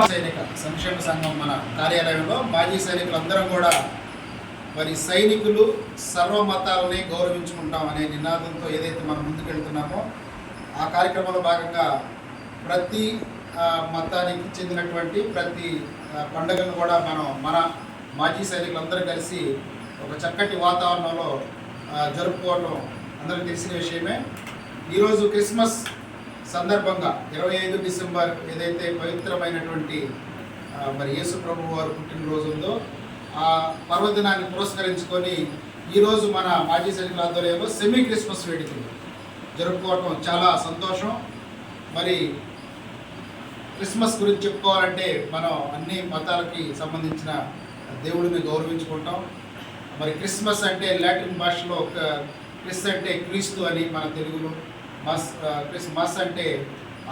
సైనిక సంక్షేమ సంఘం మన కార్యాలయంలో మాజీ సైనికులందరం కూడా మరి సైనికులు సర్వ మతాలని గౌరవించుకుంటాం అనే నినాదంతో ఏదైతే మనం ముందుకెళ్తున్నామో ఆ కార్యక్రమంలో భాగంగా ప్రతి మతానికి చెందినటువంటి ప్రతి పండుగను కూడా మన మాజీ సైనికులందరూ కలిసి ఒక చక్కటి వాతావరణంలో జరుపుకోవడం అందరికీ తెలిసిన విషయమే. ఈరోజు క్రిస్మస్ సందర్భంగా 25 డిసెంబర్ ఏదైతే పవిత్రమైనటువంటి మరి యేసు ప్రభు వారు పుట్టినరోజు ఉందో ఆ పర్వదినాన్ని పురస్కరించుకొని ఈరోజు మన మాజీ సైనికుల ఆధ్వర్యంలో సెమీ క్రిస్మస్ వేడుకలు జరుపుకోవటం చాలా సంతోషం. మరి క్రిస్మస్ గురించి చెప్పుకోవాలంటే మనం అన్ని మతాలకి సంబంధించిన దేవుడిని గౌరవించుకుంటాం. మరి క్రిస్మస్ అంటే లాటిన్ భాషలో క్రిస్ అంటే క్రీస్తు అని మన తెలుగులో, మస్ అంటే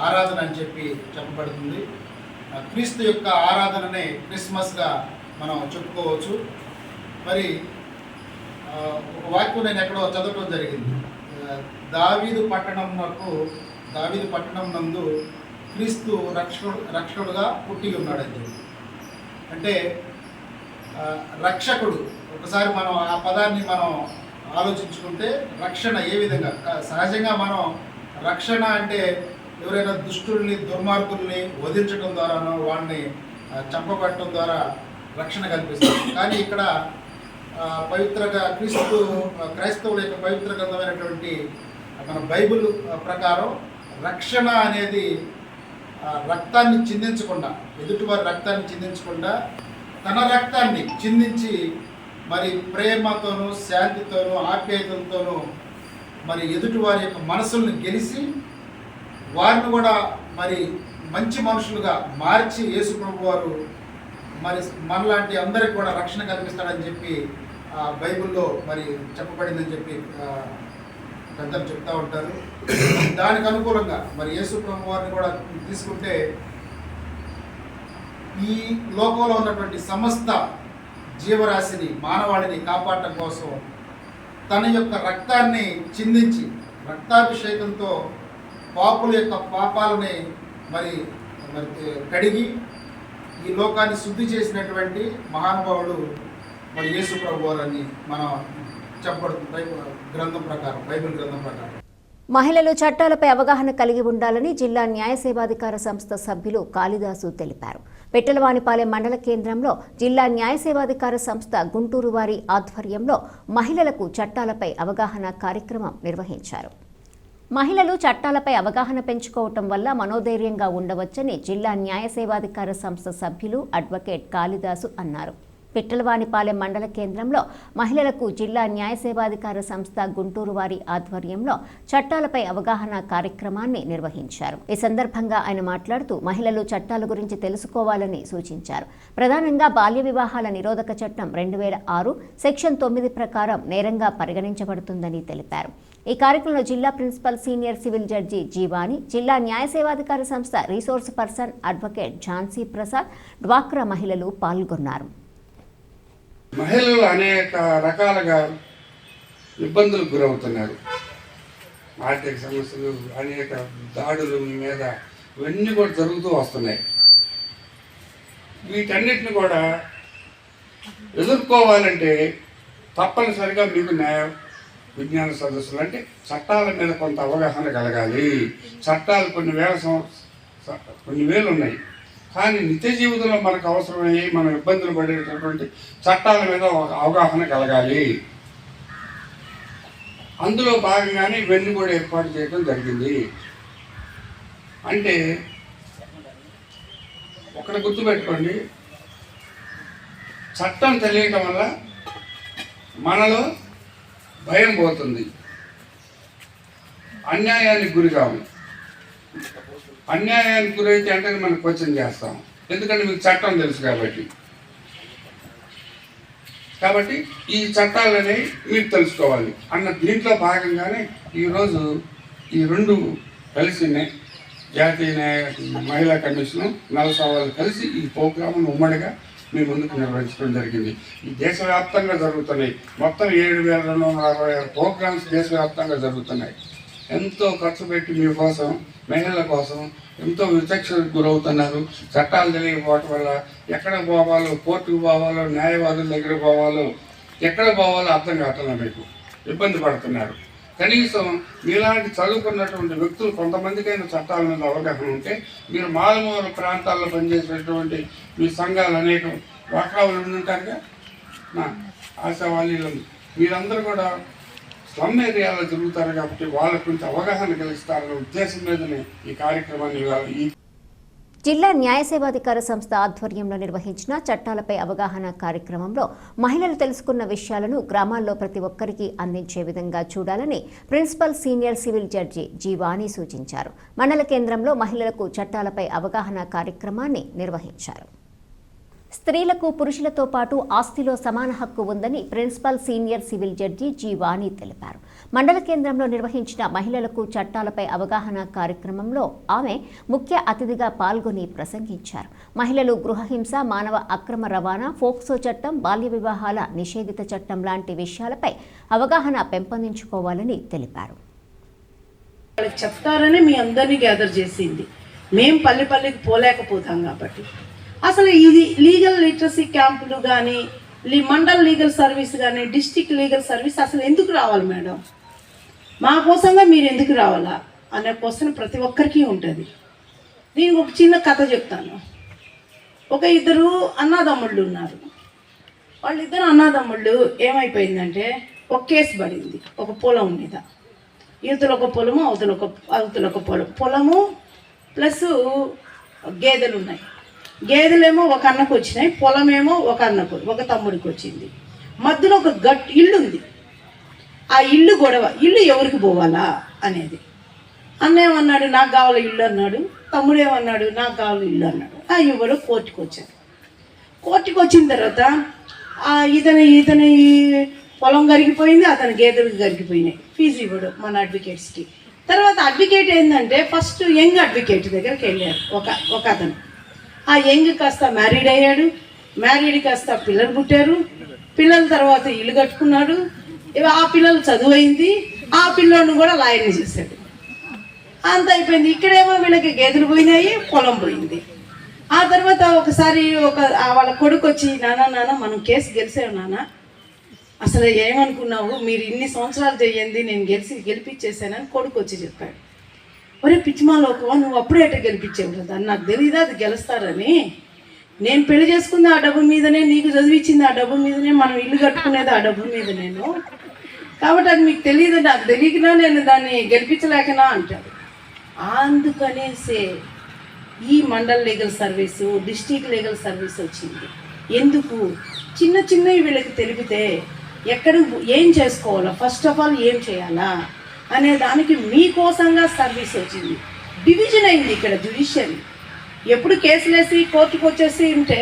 ఆరాధన అని చెప్పి చెప్పబడుతుంది. క్రీస్తు యొక్క ఆరాధననే క్రిస్మస్గా మనం చెప్పుకోవచ్చు. మరి ఒక వాక్యం నేను ఎక్కడో చదవటం జరిగింది. దావీదు పట్టణం నందు క్రీస్తు రక్షకుడుగా పుట్టి ఉన్నాడని చెప్పి. అంటే రక్షకుడు, ఒకసారి మనం ఆ పదాన్ని మనం ఆలోచించుకుంటే రక్షణ ఏ విధంగా, సహజంగా మనం రక్షణ అంటే ఎవరైనా దుష్టుల్ని దుర్మార్గుల్ని వధించడం ద్వారానో వాళ్ళని చంపబట్టడం ద్వారా రక్షణ కల్పిస్తారు. కానీ ఇక్కడ పవిత్రగా క్రైస్తవుల యొక్క పవిత్ర గ్రంథమైనటువంటి మన బైబిల్ ప్రకారం రక్షణ అనేది రక్తాన్ని చిందించకుండా, ఎదుటివారి రక్తాన్ని చిందించకుండా తన రక్తాన్ని చిందించి మరి ప్రేమతోనూ శాంతితోనూ ఆప్యాయతలతోనూ మరి ఎదుటివారి యొక్క మనసుల్ని గెలిచి వారిని కూడా మరి మంచి మనుషులుగా మార్చి యేసు ప్రభు వారు మరి మనలాంటి అందరికి కూడా రక్షణ కల్పిస్తాడని చెప్పి బైబిల్లో మరి చెప్పబడిందని చెప్పి పెద్దలు చెప్తూ ఉంటారు. దానికి అనుకూలంగా మరి యేసు ప్రభు వారిని కూడా తీసుకుంటే ఈ లోకంలో ఉన్నటువంటి సమస్త జీవరాశిని, మానవాళిని కాపాడటం కోసం తన యొక్క రక్తాన్ని చిందించి రక్తాభిషేకంతో పాపుల యొక్క పాపాలని మరి కడిగి ఈ లోకాన్ని శుద్ధి చేసినటువంటి మహానుభావుడు మరి యేసు ప్రభు వారని మనం చెప్పబడుతుంది గ్రంథం ప్రకారం, బైబిల్ గ్రంథం ప్రకారం. మహిళలు చట్టాలపై అవగాహన కలిగి ఉండాలని జిల్లా న్యాయ సేవాధికార సంస్థ సభ్యులు కాళిదాసు తెలిపారు. పెట్టెలవానిపాలెం మండల కేంద్రంలో జిల్లా న్యాయ సేవాధికార సంస్థ గుంటూరు వారి ఆధ్వర్యంలో మహిళలకు చట్టాలపై అవగాహన కార్యక్రమం నిర్వహించారు. మహిళలు చట్టాలపై అవగాహన పెంచుకోవటం వల్ల మనోధైర్యంగా ఉండవచ్చని జిల్లా న్యాయ సేవాధికార సంస్థ సభ్యులు అడ్వకేట్ కాళిదాసు అన్నారు. పెట్టెలవానిపాలెం మండల కేంద్రంలో మహిళలకు జిల్లా న్యాయ సేవాధికార సంస్థ గుంటూరు వారి ఆధ్వర్యంలో చట్టాలపై అవగాహన కార్యక్రమాన్ని నిర్వహించారు. ఈ సందర్భంగా ఆయన మాట్లాడుతూ మహిళలు చట్టాల గురించి తెలుసుకోవాలని సూచించారు. ప్రధానంగా బాల్య వివాహాల నిరోధక చట్టం 2006 సెక్షన్ 9 ప్రకారం నేరంగా పరిగణించబడుతుందని తెలిపారు. ఈ కార్యక్రమంలో జిల్లా ప్రిన్సిపల్ సీనియర్ సివిల్ జడ్జి జీవాని, జిల్లా న్యాయ సేవాధికార సంస్థ resource person advocate Jhansi Prasad, డ్వాక్రా మహిళలు పాల్గొన్నారు. మహిళలు అనేక రకాలుగా ఇబ్బందులకు గురవుతున్నారు. ఆర్థిక సమస్యలు, అనేక దాడులు మీద ఇవన్నీ కూడా జరుగుతూ వస్తున్నాయి. వీటన్నిటిని కూడా ఎదుర్కోవాలంటే తప్పనిసరిగా మీకు న్యాయ విజ్ఞాన సదస్సులు అంటే చట్టాల మీద కొంత అవగాహన కలగాలి. చట్టాలు కొన్ని వేలు ఉన్నాయి, కానీ నిత్య జీవితంలో మనకు అవసరమయ్యి మనం ఇబ్బందులు పడేటటువంటి చట్టాల మీద ఒక అవగాహన కలగాలి. అందులో భాగంగానే ఇవన్నీ కూడా ఏర్పాటు చేయడం జరిగింది. అంటే ఒకటి గుర్తుపెట్టుకోండి, చట్టం తెలియటం వల్ల మనలో భయం పోతుంది, అన్యాయానికి గురికాము. అన్యాయానికి గురైతే అంటే మనం క్వశ్చన్ చేస్తాం, ఎందుకంటే మీకు చట్టం తెలుసు కాబట్టి ఈ చట్టాలనే మీరు తెలుసుకోవాలి అన్న దీంట్లో భాగంగానే ఈరోజు ఈ రెండు కలిసి జాతీయ మహిళా కమిషను, నలసవాళ్ళు కలిసి ఈ ప్రోగ్రామ్ను ఉమ్మడిగా మీ ముందుకు నిర్వహించడం జరిగింది. ఈ దేశవ్యాప్తంగా జరుగుతున్నాయి. మొత్తం 7,266 ప్రోగ్రామ్స్ దేశవ్యాప్తంగా జరుగుతున్నాయి. ఎంతో ఖర్చు పెట్టి మీకోసం, మహిళల కోసం ఎంతో విచక్షణకు గురవుతున్నారు. చట్టాలు తెలియకపోవటం వల్ల ఎక్కడ పోవాలో, కోర్టుకు పోవాలో, న్యాయవాదుల దగ్గర పోవాలో, ఎక్కడ పోవాలో అర్థం కావట్లేదు. మీకు ఇబ్బంది పడుతున్నారు. కనీసం మీలాంటి చదువుకున్నటువంటి వ్యక్తులు కొంతమందికైనా చట్టాల మీద అవగాహన ఉంటే, మీరు మారుమూల ప్రాంతాల్లో పనిచేసేటువంటి మీ సంఘాలు అనేక వాకాలు ఉంటారుగా, నా ఆశావాళీలు మీరందరూ కూడా స్లమ్ ఏరియాలో తిరుగుతారు కాబట్టి వాళ్ళకు కొంచెం అవగాహన కలిగిస్తారనే ఉద్దేశం మీదనే ఈ కార్యక్రమాన్ని జిల్లా న్యాయ సేవాధికార సంస్థ ఆధ్వర్యంలో నిర్వహించిన చట్టాలపై అవగాహన కార్యక్రమంలో మహిళలు తెలుసుకున్న విషయాలను గ్రామాల్లో ప్రతి ఒక్కరికి అందించే విధంగా చూడాలని principal senior civil judge G Vani సూచించారు. మండల కేంద్రంలో మహిళలకు చట్టాలపై అవగాహన కార్యక్రమాన్ని నిర్వహించారు. స్త్రీలకు పురుషులతో పాటు ఆస్తిలో సమాన హక్కు ఉందని principal senior civil judge G Vani తెలిపారు. మండల కేంద్రంలో నిర్వహించిన మహిళలకు చట్టాలపై అవగాహన కార్యక్రమంలో ఆమె ముఖ్య అతిథిగా పాల్గొని ప్రసంగించారు. మహిళలు గృహహింస, మానవ అక్రమ రవాణా, ఫోక్సో చట్టం, బాల్య వివాహాల నిషేధిత చట్టం లాంటి విషయాలపై అవగాహన పెంపొందించుకోవాలని తెలిపారు. చెప్తారని మీ అందరినీ గ్యాదర్ చేసింది. మేం పల్లెకి పోలేకపోతాం కాబట్టి అసలు ఇది లీగల్ లిటరసీ క్యాంపులు కానీ, మండల్ లీగల్ సర్వీస్ కానీ, డిస్ట్రిక్ట్ లీగల్ సర్వీస్ అసలు ఎందుకు రావాలి మేడం? మా కోసంగా మీరు ఎందుకు రావాలా అనే క్వశ్చన్ ప్రతి ఒక్కరికి ఉంటుంది. దీనికి ఒక చిన్న కథ చెప్తాను. ఒక ఇద్దరు అన్నదమ్ముళ్ళు ఉన్నారు. వాళ్ళిద్దరు అన్నదమ్ముళ్ళు ఏమైపోయిందంటే ఒక కేసు పడింది ఒక పొలం మీద. యువతల ఒక పొలము, అవతల ఒక పొలము ప్లస్ గేదెలు ఉన్నాయి. గేదెలేమో ఒక అన్నకు వచ్చినాయి, పొలమేమో ఒక తమ్ముడికి వచ్చింది. మధ్యలో ఒక ఇల్లు ఉంది. ఆ ఇల్లు గొడవ, ఇల్లు ఎవరికి పోవాలా అనేది. అన్న ఏమన్నాడు, నాకు కావాలి ఇల్లు అన్నాడు. తమ్ముడు ఏమన్నాడు, నాకు కావాలి ఇల్లు అన్నాడు. ఆ ఇవ్వడు కోర్టుకు వచ్చారు. కోర్టుకు వచ్చిన తర్వాత ఇతని పొలం గరిగిపోయింది, అతని గేదెలకు గరిగిపోయినాయి. ఫీజు ఇవ్వడు మన అడ్వకేట్స్కి. తర్వాత అడ్వకేట్ ఏంటంటే ఫస్ట్ యంగ్ అడ్వకేట్ దగ్గరికి వెళ్ళారు ఒక అతను. ఆ యంగ్ కాస్త మ్యారీడ్ అయ్యాడు. మ్యారీడ్ కాస్త పిల్లలు పుట్టారు. పిల్లల తర్వాత ఇల్లు కట్టుకున్నాడు. ఆ పిల్లలు చదువు అయింది. ఆ పిల్లోడిని కూడా లాయర్ని చేశాడు. అంత అయిపోయింది. ఇక్కడేమో వీళ్ళకి గేదెలు పోయినాయి, పొలం పోయింది. ఆ తర్వాత ఒకసారి వాళ్ళ కొడుకు వచ్చి, నాన్న మనం కేసు గెలిచావు నాన్న, అసలు ఏమనుకున్నావు, మీరు ఇన్ని సంవత్సరాలు చేయండి, నేను గెలిపించేసానని కొడుకు వచ్చి చెప్పాడు. ఒరే పిచ్చిమాలోకవా, నువ్వు అప్పుడే ఎట్ట గెలిపించావు కదా, నాకు తెలియదా అది గెలుస్తారని. నేను పెళ్లి చేసుకుంది ఆ డబ్బు మీదనే, నీకు చదివించింది ఆ డబ్బు మీదనే, మనం ఇల్లు కట్టుకునేది ఆ డబ్బు మీద నేను, కాబట్టి అది మీకు తెలియదు, నాకు తెలియకనా నేను దాన్ని గెలిపించలేకనా అంటాడు. అందుకనేసే ఈ mandal legal service, district legal service వచ్చింది. ఎందుకు? చిన్నవి వీళ్ళకి తెలిపితే ఎక్కడ ఏం చేసుకోవాలా, ఫస్ట్ ఆఫ్ ఆల్ ఏం చేయాలా అనే దానికి మీకోసంగా సర్వీస్ వచ్చింది. డివిజన్ అయింది ఇక్కడ జ్యుడిషియరీ. ఎప్పుడు కేసులు వేసి కోర్టుకు వచ్చేసి ఉంటే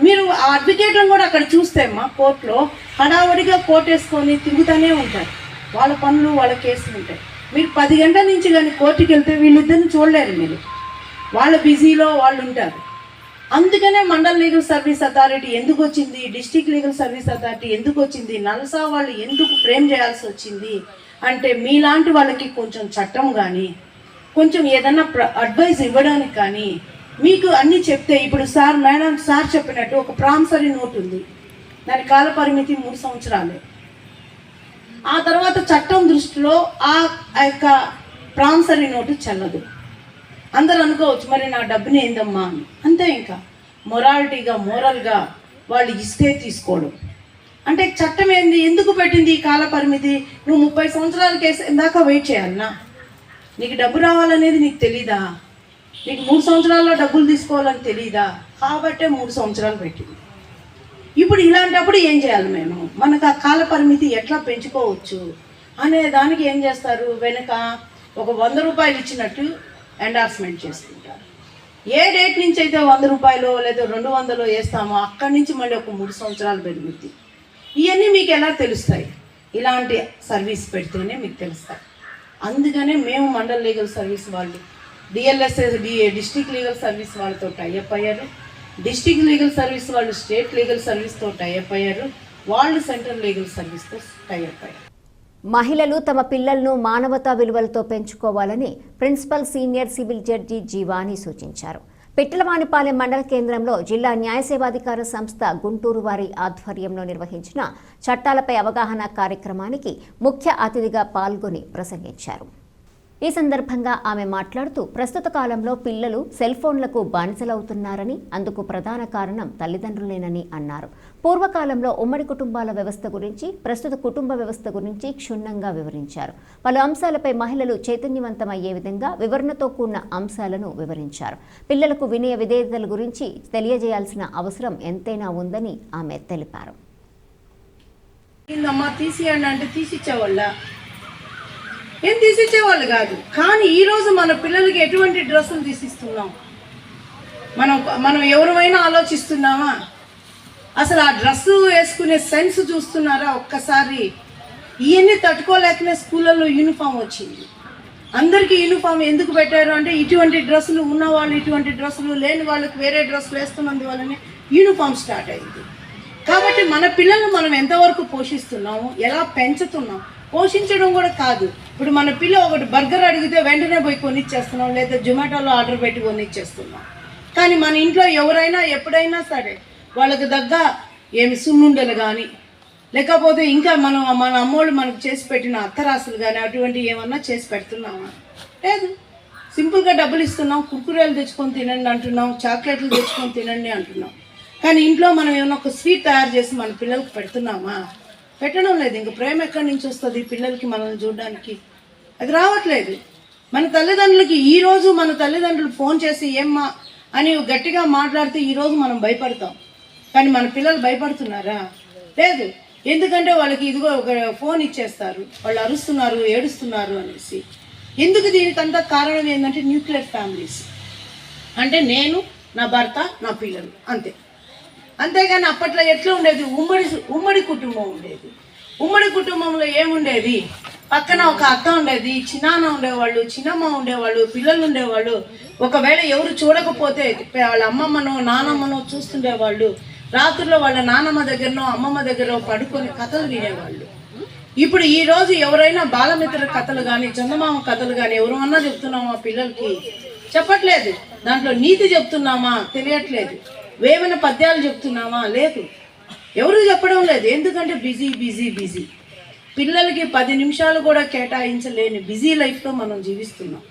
మీరు ఆ అడ్వకేట్లను కూడా అక్కడ చూస్తే మా కోర్టులో హడావడిగా కోర్టు వేసుకొని తిరుగుతూనే ఉంటారు. వాళ్ళ పనులు, వాళ్ళ కేసులు ఉంటాయి. మీరు 10 గంటల నుంచి కానీ కోర్టుకి వెళ్తే వీళ్ళిద్దరిని చూడలేరు. మీరు వాళ్ళ బిజీలో వాళ్ళు ఉంటారు. అందుకనే మండల్ లీగల్ సర్వీస్ అథారిటీ ఎందుకు వచ్చింది, డిస్ట్రిక్ట్ లీగల్ సర్వీస్ అథారిటీ ఎందుకు వచ్చింది, నల్సా వాళ్ళు ఎందుకు ఫ్రేమ్ చేయాల్సి వచ్చింది అంటే మీలాంటి వాళ్ళకి కొంచెం చట్టం కానీ, కొంచెం ఏదన్నా అడ్వైస్ ఇవ్వడానికి కానీ మీకు అన్నీ చెప్తే. ఇప్పుడు మేడం చెప్పినట్టు ఒక ప్రామిసరీ నోట్ ఉంది, దాని కాల పరిమితి 3 సంవత్సరాలే. ఆ తర్వాత చట్టం దృష్టిలో ఆ యొక్క ప్రామిసరీ నోటు చెల్లదు. అందరూ అనుకోవచ్చు మరి నా డబ్బుని ఏందమ్మా అని. అంతే, ఇంకా మోరల్గా వాళ్ళు ఇస్తే తీసుకోవడం. అంటే చట్టం ఏంది, ఎందుకు పెట్టింది ఈ కాల పరిమితి? నువ్వు 30 సంవత్సరాల కేసు ఇందాక వెయిట్ చేయాలన్నా? నీకు డబ్బు రావాలనేది నీకు తెలీదా? నీకు 3 సంవత్సరాల్లో డబ్బులు తీసుకోవాలని తెలీదా? కాబట్టే 3 సంవత్సరాలు పెట్టింది. ఇప్పుడు ఇలాంటప్పుడు ఏం చేయాలి మేము? మనకు ఆ కాల పరిమితి ఎట్లా పెంచుకోవచ్చు అనే దానికి ఏం చేస్తారు, వెనక ఒక 100 రూపాయలు ఇచ్చినట్టు ఎండార్స్మెంట్ చేసుకుంటారు. ఏ డేట్ నుంచి అయితే 100 రూపాయలు లేదా 200 వేస్తామో అక్కడి నుంచి మళ్ళీ ఒక 3 సంవత్సరాలు పెరుగుద్ది. ఇవన్నీ మీకు ఎలా తెలుస్తాయి? ఇలాంటి సర్వీస్ పెడితేనే మీకు తెలుస్తాయి. అందుకనే మేము మండల్ లీగల్ సర్వీస్ వాళ్ళు, డిఎల్ఎస్ఎస్ డిస్ట్రిక్ట్ లీగల్ సర్వీస్ వాళ్ళతో టైఅప్ అయ్యారు. డిస్ట్రిక్ట్ లీగల్ సర్వీస్ వాళ్ళు స్టేట్ లీగల్ సర్వీస్తో టైఅప్ అయ్యారు, వాళ్ళు సెంట్రల్ లీగల్ సర్వీస్తో టైఅప్ అయ్యారు. మహిళలు తమ పిల్లలను మానవతా విలువలతో పెంచుకోవాలని ప్రిన్సిపల్ సీనియర్ సివిల్ జడ్జి జీవాని సూచించారు. పిట్టలవానిపాలెం మండల కేంద్రంలో జిల్లా న్యాయ సేవాధికార సంస్థ గుంటూరు వారి ఆధ్వర్యంలో నిర్వహించిన చట్టాలపై అవగాహన కార్యక్రమానికి ముఖ్య అతిథిగా పాల్గొని ప్రసంగించారు. ఈ సందర్భంగా ఆమె మాట్లాడుతూ ప్రస్తుత కాలంలో పిల్లలు సెల్ ఫోన్లకు బానిసలవుతున్నారని, అందుకు ప్రధాన కారణం తల్లిదండ్రులేనని అన్నారు. పూర్వకాలంలో ఉమ్మడి కుటుంబాల వ్యవస్థ గురించి, ప్రస్తుత కుటుంబ వ్యవస్థ గురించి క్షుణ్ణంగా వివరించారు. పలు అంశాలపై మహిళలు చైతన్యవంతమయ్యే విధంగా వివరణతో కూడిన అంశాలను వివరించారు. పిల్లలకు వినయ విధేయతల గురించి తెలియజేయాల్సిన అవసరం ఎంతైనా ఉందని ఆమె తెలిపారు. ఏం తీసిచ్చేవాళ్ళు కాదు, కానీ ఈరోజు మన పిల్లలకి ఎటువంటి డ్రెస్సులు తీసిస్తున్నాం? మనం ఎవరైనా ఆలోచిస్తున్నామా? అసలు ఆ డ్రెస్సు వేసుకునే సెన్స్ చూస్తున్నారా? ఒక్కసారి ఇవన్నీ తట్టుకోలేకనే స్కూళ్ళల్లో యూనిఫామ్ వచ్చింది. అందరికీ యూనిఫామ్ ఎందుకు పెట్టారు అంటే ఇటువంటి డ్రెస్సులు ఉన్నవాళ్ళు ఇటువంటి డ్రెస్సులు, లేని వాళ్ళకి వేరే డ్రెస్సులు వేస్తున్నందువల్లనే యూనిఫామ్ స్టార్ట్ అయింది. కాబట్టి మన పిల్లల్ని మనం ఎంతవరకు పోషిస్తున్నాము, ఎలా పెంచుతున్నాం? పోషించడం కూడా కాదు, ఇప్పుడు మన పిల్ల ఒకటి బర్గర్ అడిగితే వెంటనే పోయి కొనిచ్చేస్తున్నాం, లేదా జొమాటోలో ఆర్డర్ పెట్టి కొనిచ్చేస్తున్నాం. కానీ మన ఇంట్లో ఎవరైనా ఎప్పుడైనా సరే వాళ్ళకి దగ్గ ఏమి సున్నుండలు కానీ, లేకపోతే ఇంకా మన అమ్మోళ్ళు మనకు చేసి పెట్టిన అత్తరాసులు కానీ అటువంటివి ఏమన్నా చేసి పెడుతున్నామా? లేదు. సింపుల్గా డబ్బులు ఇస్తున్నాం, కుర్కురేలు తెచ్చుకొని తినండి అంటున్నాం, చాక్లెట్లు తెచ్చుకొని తినండి అంటున్నాం. కానీ ఇంట్లో మనం ఏమన్నా ఒక స్వీట్ తయారు చేసి మన పిల్లలకు పెడుతున్నామా? పెట్టడం లేదు. ఇంక ప్రేమ ఎక్కడి నుంచి వస్తుంది పిల్లలకి మనల్ని చూడడానికి? అది రావట్లేదు. మన తల్లిదండ్రులకి ఈరోజు మన తల్లిదండ్రులు ఫోన్ చేసి ఏమ్మా అని గట్టిగా మాట్లాడితే ఈరోజు మనం భయపడతాం, కానీ మన పిల్లలు భయపడుతున్నారా? లేదు. ఎందుకంటే వాళ్ళకి ఇదిగో ఒక ఫోన్ ఇచ్చేస్తారు, వాళ్ళు అరుస్తున్నారు, ఏడుస్తున్నారు అనేసి. ఎందుకు దీనికంతా కారణం ఏంటంటే న్యూక్లియర్ ఫ్యామిలీస్, అంటే నేను, నా భర్త, నా పిల్లలు, అంతే. అంతేగాని అప్పట్లో ఎట్లా ఉండేది? ఉమ్మడి కుటుంబం ఉండేది. ఉమ్మడి కుటుంబంలో ఏముండేది? పక్కన ఒక అత్త ఉండేది, చిన్నాన్న ఉండేవాళ్ళు, చిన్నమ్మ ఉండేవాళ్ళు, పిల్లలు ఉండేవాళ్ళు. ఒకవేళ ఎవరు చూడకపోతే వాళ్ళ అమ్మమ్మనో నానమ్మనో చూస్తుండేవాళ్ళు. రాత్రుల్లో వాళ్ళ నానమ్మ దగ్గరనో అమ్మమ్మ దగ్గర పడుకొని కథలు వినేవాళ్ళు. ఇప్పుడు ఈ రోజు ఎవరైనా బాలమిత్ర కథలు కానీ, చందమామ కథలు కానీ ఎవరన్నా చెప్తున్నామా పిల్లలకి? చెప్పట్లేదు. దాంట్లో నీతి చెప్తున్నామా? తెలియట్లేదు. వేమన పద్యాలు చెప్తున్నామా? లేదు. ఎవరు చెప్పడం లేదు. ఎందుకంటే బిజీ బిజీ బిజీ. పిల్లలకి 10 నిమిషాలు కూడా కేటాయించలేని బిజీ లైఫ్లో మనం జీవిస్తున్నాం.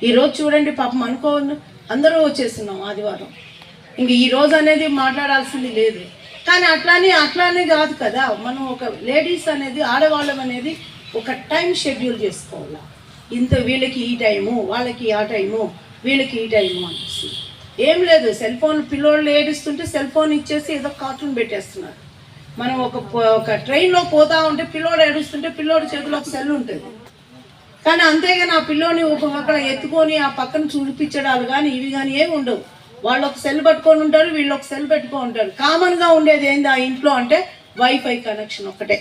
ఈరోజు చూడండి పాపం అనుకోవాలి, అందరూ వచ్చేస్తున్నాం ఆదివారం. ఇంక ఈ రోజు అనేది మాట్లాడాల్సింది లేదు. కానీ అట్లానే కాదు కదా. మనం ఒక లేడీస్ అనేది, ఆడవాళ్ళం అనేది ఒక టైం షెడ్యూల్ చేసుకోవాలి. ఇంత వీళ్ళకి ఈ టైము, వాళ్ళకి ఆ టైము, వీళ్ళకి ఈ టైము అనేసి ఏం లేదు. సెల్ ఫోన్ పిల్లోళ్ళు ఏడుస్తుంటే సెల్ ఫోన్ ఇచ్చేసి ఏదో కార్టూన్ పెట్టేస్తున్నారు. మనం ఒక ట్రైన్లో పోతా ఉంటే పిల్లోడు ఏడుస్తుంటే పిల్లోడి చేతిలో ఒక సెల్ ఉంటుంది. కానీ అంతేగాని ఆ పిల్లోని ఒక్కొక్కరు ఎత్తుకొని ఆ పక్కన చూపించడాలు కానీ ఇవి కానీ ఏమి ఉండవు. వాళ్ళు ఒక సెల్ పట్టుకొని ఉంటారు, వీళ్ళు ఒక సెల్ పెట్టుకొని ఉంటారు. కామన్గా ఉండేది ఏంది ఆ ఇంట్లో అంటే వైఫై కనెక్షన్ ఒక్కటే.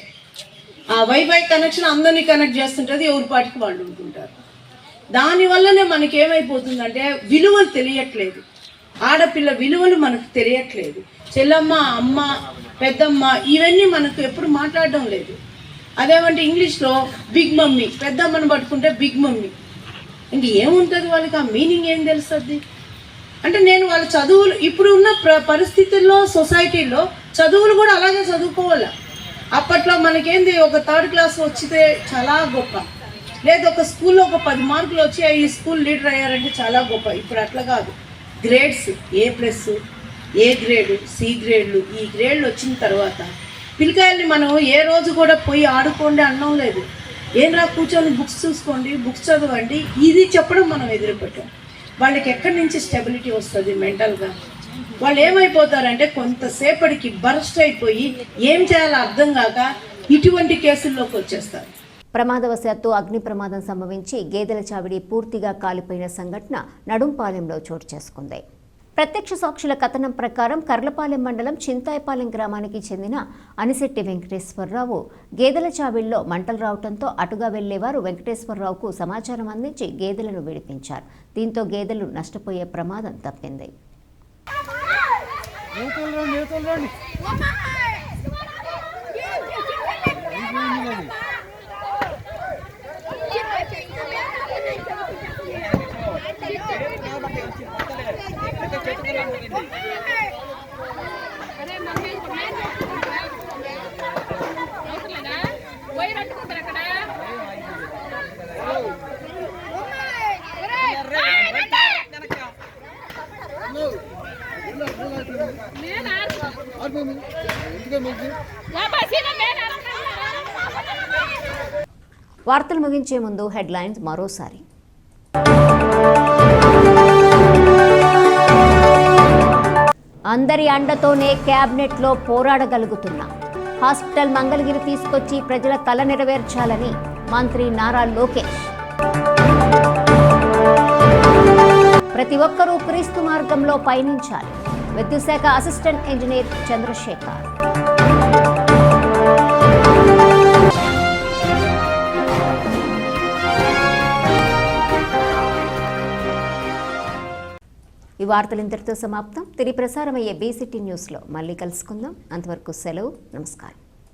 ఆ వైఫై కనెక్షన్ అందరినీ కనెక్ట్ చేస్తుంటుంది, ఎవరి పాటికి వాళ్ళు ఉంటుంటారు. దానివల్లనే మనకి ఏమైపోతుందంటే విలువలు తెలియట్లేదు. ఆడపిల్ల విలువలు మనకు తెలియట్లేదు. చెల్లమ్మ, అమ్మ, పెద్దమ్మ ఇవన్నీ మనకు ఎప్పుడు మాట్లాడడం లేదు. అదేమంటే ఇంగ్లీష్లో బిగ్ మమ్మీ, పెద్దమ్మని పట్టుకుంటే బిగ్ మమ్మీ. ఇంక ఏముంటుంది వాళ్ళకి? ఆ మీనింగ్ ఏం తెలుస్తుంది? అంటే నేను వాళ్ళ చదువులు ఇప్పుడు ఉన్న పరిస్థితుల్లో సొసైటీలో చదువులు కూడా అలాగే చదువుకోవాలి. అప్పట్లో మనకేంది ఒక 3rd క్లాస్ వచ్చితే చాలా గొప్ప, లేదు ఒక స్కూల్లో ఒక 10 మార్కులు వచ్చి ఈ స్కూల్ లీడర్ అయ్యారంటే చాలా గొప్ప. ఇప్పుడు అట్లా కాదు. Grades A+, A grade, C గ్రేడ్లు, ఈ గ్రేడ్లు వచ్చిన తర్వాత పిల్లకాయల్ని మనం ఏ రోజు కూడా పోయి ఆడుకోండి అనడం లేదు. ఏంరా కూర్చొని బుక్స్ చూసుకోండి, బుక్స్ చదవండి, ఇది చెప్పడం మనం ఎదురుపెట్టాం. వాళ్ళకి ఎక్కడి నుంచి స్టెబిలిటీ వస్తుంది మెంటల్గా? వాళ్ళు ఏమైపోతారంటే కొంతసేపటికి బర్స్ట్ అయిపోయి ఏం చేయాలో అర్థం కాక ఇటువంటి కేసుల్లోకి వచ్చేస్తారు. ప్రమాదవశాత్తు అగ్ని ప్రమాదం సంభవించి గేదెల చావిడి పూర్తిగా కాలిపోయిన సంఘటన నడుంపాలెంలో చోటు చేసుకుంది. ప్రత్యక్ష సాక్షుల కథనం ప్రకారం కర్లపాలెం మండలం చింతాయపాలెం గ్రామానికి చెందిన అనిశెట్టి వెంకటేశ్వరరావు గేదెల చావిడిలో మంటలు రావడంతో అటుగా వెళ్లేవారు వెంకటేశ్వరరావుకు సమాచారం అందించి గేదెలను విడిపించారు. దీంతో గేదెలు నష్టపోయే ప్రమాదం తప్పింది. వార్తలు ముగించే ముందు హెడ్లైన్స్ మరోసారి. అందరి అండతోనే క్యాబినెట్లో పోరాడగలుగుతున్నా. హాస్పిటల్ మంగళగిరి తీసుకొచ్చి ప్రజల కల నెరవేర్చాలని మంత్రి నారా లోకేష్. ప్రతి ఒక్కరూ క్రీస్తు మార్గంలో పయనించాలి. విద్యుత్ శాఖ అసిస్టెంట్ ఇంజనీర్ చంద్రశేఖర్. ఈ వార్తలు ఇంతటితో సమాప్తం. తిరిగి ప్రసారమయ్యే బీసీటీ న్యూస్లో మళ్ళీ కలుసుకుందాం. అంతవరకు సెలవు. నమస్కారం.